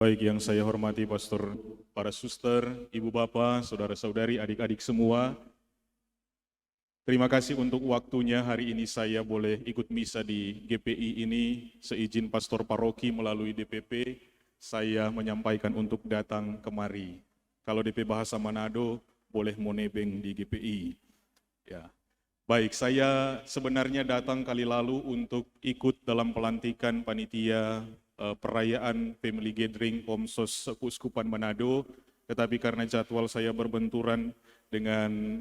Baik, yang saya hormati Pastor, para suster, ibu bapak, saudara-saudari, adik-adik semua. Terima kasih untuk waktunya. Hari ini saya boleh ikut misa di GPI ini. Seizin Pastor Paroki melalui DPP, saya menyampaikan untuk datang kemari. Kalau DP bahasa Manado, boleh monebeng di GPI. Ya. Baik, saya sebenarnya datang kali lalu untuk ikut dalam pelantikan panitia perayaan Family Gathering Komsos Keuskupan Manado, tetapi karena jadwal saya berbenturan dengan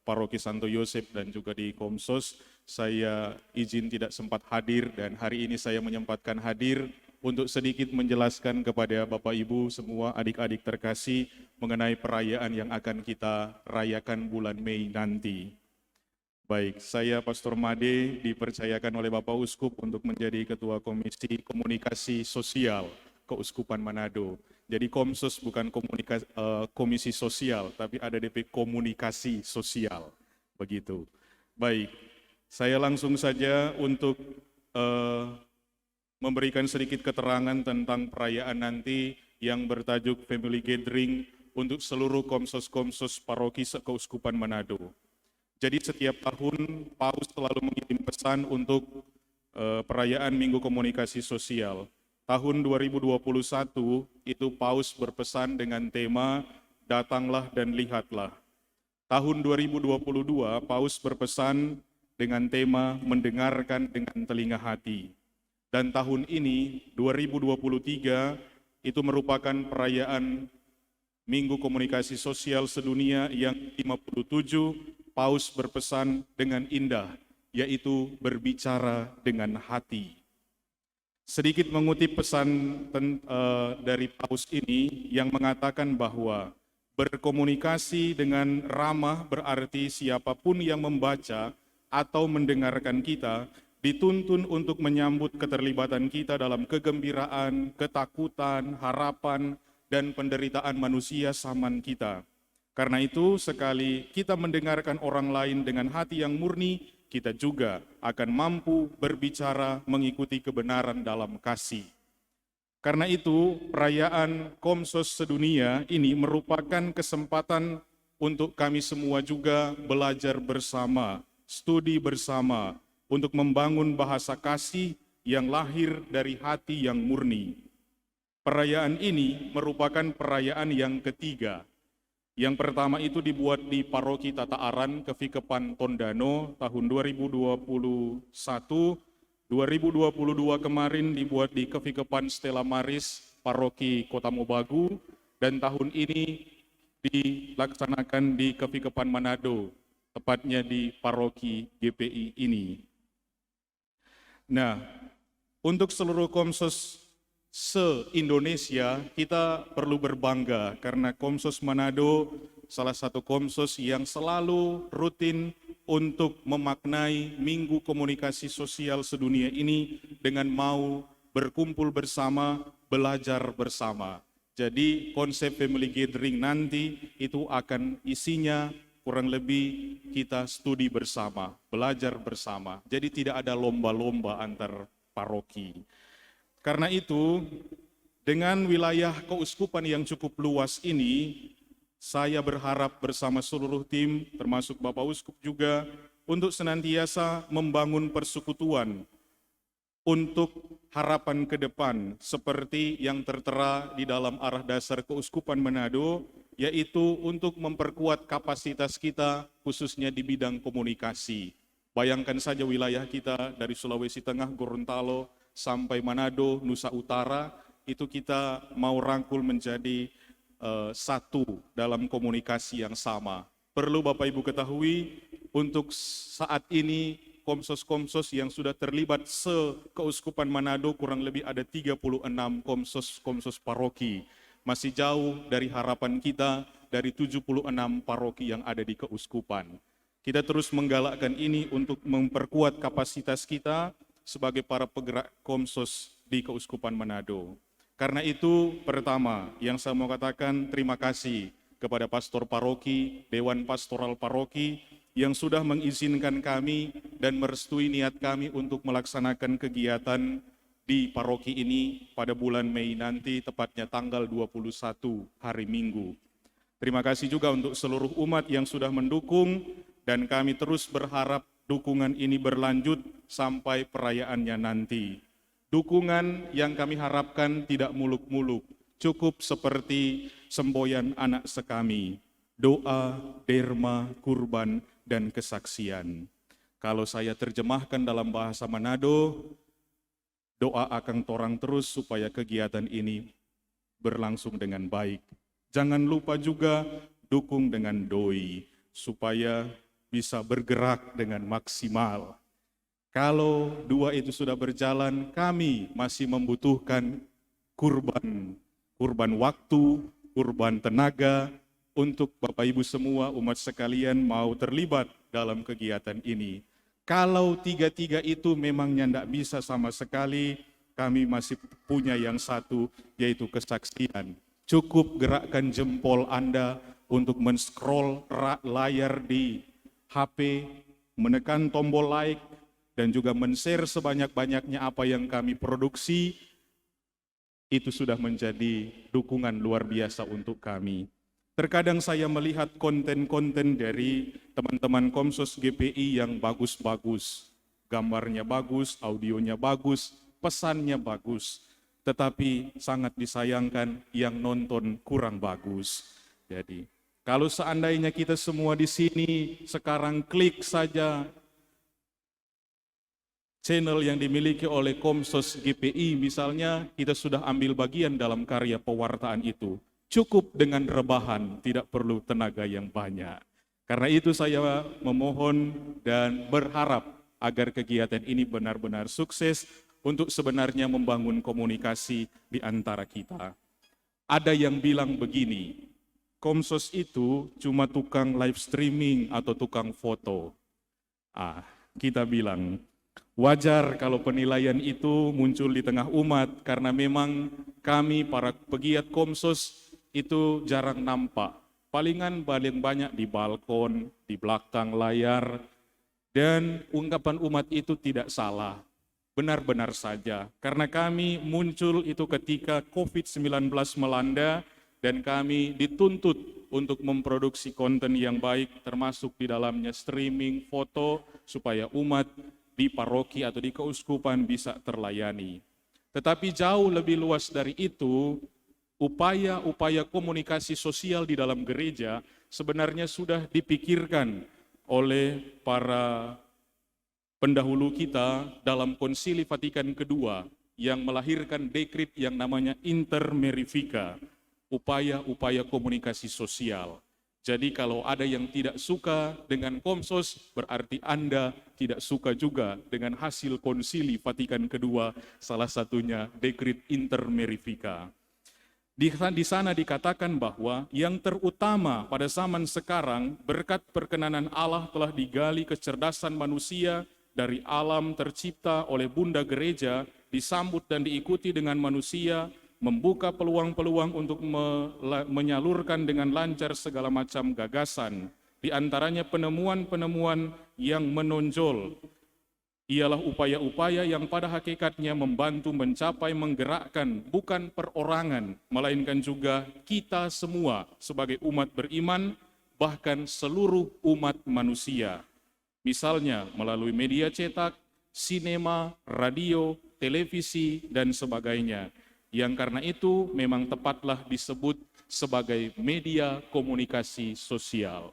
Paroki Santo Yosef dan juga di Komsos, saya izin tidak sempat hadir dan hari ini saya menyempatkan hadir untuk sedikit menjelaskan kepada Bapak Ibu semua adik-adik terkasih mengenai perayaan yang akan kita rayakan bulan Mei nanti. Baik, saya Pastor Made dipercayakan oleh Bapak Uskup untuk menjadi Ketua Komisi Komunikasi Sosial Keuskupan Manado. Jadi Komsos bukan komisi sosial, tapi ada DP Komunikasi Sosial. Begitu. Baik, saya langsung saja untuk memberikan sedikit keterangan tentang perayaan nanti yang bertajuk Family Gathering untuk seluruh komsos-komsos paroki Keuskupan Manado. Jadi setiap tahun Paus selalu mengirim pesan untuk perayaan Minggu Komunikasi Sosial. Tahun 2021 itu Paus berpesan dengan tema Datanglah dan Lihatlah. Tahun 2022 Paus berpesan dengan tema Mendengarkan dengan Telinga Hati. Dan tahun ini 2023 itu merupakan perayaan Minggu Komunikasi Sosial Sedunia yang 57. Paus berpesan dengan indah, yaitu berbicara dengan hati. Sedikit mengutip pesan dari Paus ini yang mengatakan bahwa berkomunikasi dengan ramah berarti siapapun yang membaca atau mendengarkan kita dituntun untuk menyambut keterlibatan kita dalam kegembiraan, ketakutan, harapan, dan penderitaan manusia zaman kita. Karena itu, sekali kita mendengarkan orang lain dengan hati yang murni, kita juga akan mampu berbicara mengikuti kebenaran dalam kasih. Karena itu, perayaan Komsos Sedunia ini merupakan kesempatan untuk kami semua juga belajar bersama, studi bersama, untuk membangun bahasa kasih yang lahir dari hati yang murni. Perayaan ini merupakan perayaan yang ketiga. Yang pertama itu dibuat di Paroki Tata Aran Kevikepan Tondano tahun 2021, 2022 kemarin dibuat di Kevikepan Stella Maris Paroki Kota Mobagu, dan tahun ini dilaksanakan di Kevikepan Manado, tepatnya di Paroki GPI ini. Nah, untuk seluruh komsos se-Indonesia, kita perlu berbangga karena Komsos Manado salah satu komsos yang selalu rutin untuk memaknai Minggu Komunikasi Sosial Sedunia ini dengan mau berkumpul bersama, belajar bersama. Jadi konsep Family Gathering nanti itu akan isinya kurang lebih kita studi bersama, belajar bersama. Jadi tidak ada lomba-lomba antar paroki. Karena itu, dengan wilayah keuskupan yang cukup luas ini, saya berharap bersama seluruh tim, termasuk Bapak Uskup juga, untuk senantiasa membangun persekutuan untuk harapan ke depan, seperti yang tertera di dalam arah dasar Keuskupan Manado, yaitu untuk memperkuat kapasitas kita, khususnya di bidang komunikasi. Bayangkan saja wilayah kita dari Sulawesi Tengah, Gorontalo, sampai Manado, Nusa Utara, itu kita mau rangkul menjadi satu dalam komunikasi yang sama. Perlu Bapak Ibu ketahui, untuk saat ini komsos-komsos yang sudah terlibat se-Keuskupan Manado kurang lebih ada 36 komsos paroki. Masih jauh dari harapan kita dari 76 paroki yang ada di keuskupan. Kita terus menggalakkan ini untuk memperkuat kapasitas kita sebagai para penggerak komsos di Keuskupan Manado. Karena itu, pertama yang saya mau katakan terima kasih kepada pastor paroki, Dewan Pastoral Paroki yang sudah mengizinkan kami dan merestui niat kami untuk melaksanakan kegiatan di paroki ini pada bulan Mei nanti, tepatnya tanggal 21 hari Minggu. Terima kasih juga untuk seluruh umat yang sudah mendukung, dan kami terus berharap dukungan ini berlanjut sampai perayaannya nanti. Dukungan yang kami harapkan tidak muluk-muluk, cukup seperti semboyan anak sekami, doa, derma, kurban, dan kesaksian. Kalau saya terjemahkan dalam bahasa Manado, doa akan torang terus supaya kegiatan ini berlangsung dengan baik. Jangan lupa juga dukung dengan doi, supaya bisa bergerak dengan maksimal. Kalau dua itu sudah berjalan, kami masih membutuhkan kurban waktu, kurban tenaga, untuk Bapak Ibu semua umat sekalian mau terlibat dalam kegiatan ini. Kalau tiga-tiga itu memangnya tidak bisa sama sekali, kami masih punya yang satu, yaitu kesaksian. Cukup gerakkan jempol Anda untuk men-scroll layar di HP, menekan tombol like, dan juga men-share sebanyak-banyaknya apa yang kami produksi. Itu sudah menjadi dukungan luar biasa untuk kami. Terkadang saya melihat konten-konten dari teman-teman Komsos GPI yang bagus-bagus. Gambarnya bagus, audionya bagus, pesannya bagus. Tetapi sangat disayangkan yang nonton kurang bagus. Jadi, kalau seandainya kita semua di sini sekarang klik saja channel yang dimiliki oleh Komsos GPI, misalnya, kita sudah ambil bagian dalam karya pewartaan itu. Cukup dengan rebahan, tidak perlu tenaga yang banyak. Karena itu saya memohon dan berharap agar kegiatan ini benar-benar sukses untuk sebenarnya membangun komunikasi di antara kita. Ada yang bilang begini, Komsos itu cuma tukang live streaming atau tukang foto. Kita bilang, wajar kalau penilaian itu muncul di tengah umat, karena memang kami para pegiat Komsos itu jarang nampak. Palingan paling banyak di balkon, di belakang layar, dan ungkapan umat itu tidak salah. Benar-benar saja, karena kami muncul itu ketika COVID-19 melanda, dan kami dituntut untuk memproduksi konten yang baik, termasuk di dalamnya streaming foto, supaya umat di paroki atau di keuskupan bisa terlayani. Tetapi jauh lebih luas dari itu, upaya-upaya komunikasi sosial di dalam gereja sebenarnya sudah dipikirkan oleh para pendahulu kita dalam Konsili Vatikan II yang melahirkan dekrit yang namanya Inter Mirifica, upaya-upaya komunikasi sosial. Jadi kalau ada yang tidak suka dengan Komsos, berarti Anda tidak suka juga dengan hasil Konsili Vatikan II, salah satunya dekrit Inter Mirifica. Di sana dikatakan bahwa yang terutama pada zaman sekarang, berkat perkenanan Allah telah digali kecerdasan manusia dari alam tercipta oleh Bunda Gereja, disambut dan diikuti dengan manusia, membuka peluang-peluang untuk menyalurkan dengan lancar segala macam gagasan. Di antaranya penemuan-penemuan yang menonjol ialah upaya-upaya yang pada hakikatnya membantu mencapai menggerakkan bukan perorangan, melainkan juga kita semua sebagai umat beriman, bahkan seluruh umat manusia. Misalnya melalui media cetak, sinema, radio, televisi, dan sebagainya. Yang karena itu memang tepatlah disebut sebagai media komunikasi sosial.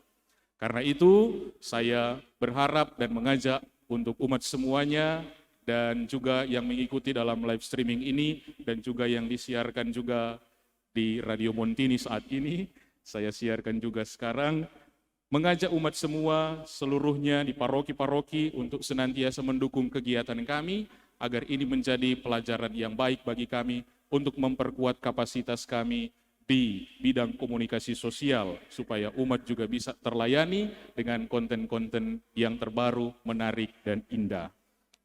Karena itu saya berharap dan mengajak untuk umat semuanya, dan juga yang mengikuti dalam live streaming ini, dan juga yang disiarkan juga di Radio Montini saat ini, saya siarkan juga sekarang, mengajak umat semua seluruhnya di paroki-paroki untuk senantiasa mendukung kegiatan kami, agar ini menjadi pelajaran yang baik bagi kami untuk memperkuat kapasitas kami di bidang komunikasi sosial, supaya umat juga bisa terlayani dengan konten-konten yang terbaru, menarik, dan indah.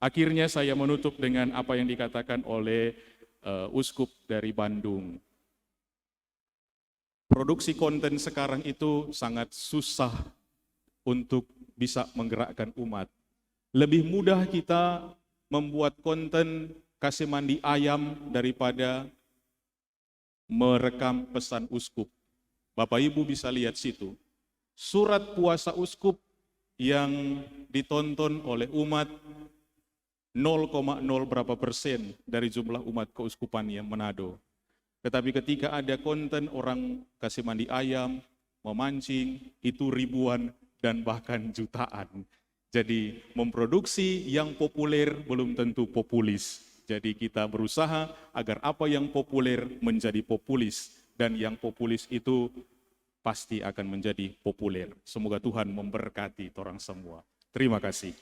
Akhirnya saya menutup dengan apa yang dikatakan oleh Uskup dari Bandung. Produksi konten sekarang itu sangat susah untuk bisa menggerakkan umat. Lebih mudah kita membuat konten kasih mandi ayam daripada merekam pesan uskup. Bapak Ibu bisa lihat situ. Surat puasa uskup yang ditonton oleh umat 0,0 berapa persen dari jumlah umat keuskupan yang Manado. Tetapi ketika ada konten orang kasih mandi ayam, memancing, itu ribuan dan bahkan jutaan. Jadi memproduksi yang populer belum tentu populis. Jadi kita berusaha agar apa yang populer menjadi populis, dan yang populis itu pasti akan menjadi populer. Semoga Tuhan memberkati orang semua. Terima kasih.